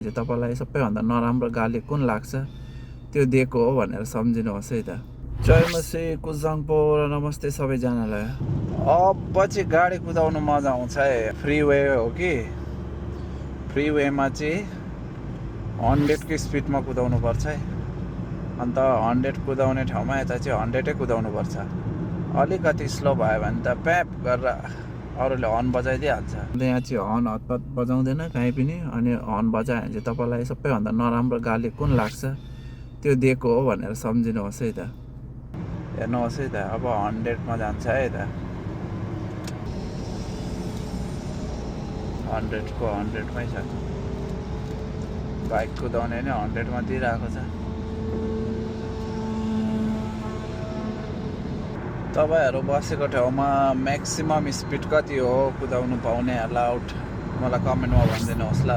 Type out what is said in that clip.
तपाईलाई सबैभन्दा नराम्रो गाली कुन लाग्छ त्यो दिएको हो भनेर सम्झिनुहोस् है त। जय मसी कुजाङपो र नमस्ते सबैजनालाई। अब चाहिँ गाडी कुदाउनु मजा आउँछ है। फ्रीवे हो कि फ्रीवेमा चाहिँ 100 को स्पिडमा कुदाउनु पर्छ है। अन्त 100 कुदाउने ठाउँमा यता चाहिँ 100 कुदाउनु पर्छ। अलिकति स्लो भयो भने त प्याप गरेर अरूले हर्न बजाइदिइहाल्छ। यहाँ चाहिँ हर्न हतपत बजाउँदैन कहीँ पनि। अनि हर्न बजायो भने चाहिँ तपाईँलाई सबैभन्दा नराम्रो गाली कुन लाग्छ त्यो दिएको हो भनेर सम्झिनुहोस् है त। हेर्नुहोस् है त, अब 100मा जान्छ है त। 100 को 100मै छ। बाइक कुदाउने नै 100मा दिइरहेको छ। तपाईहरु बसेको ठाउँमा म्याक्सिमम स्पिड कति हो कुदाउनु पाउने अलाउड मलाई कमेन्टमा भनिदिनुहोस् ल।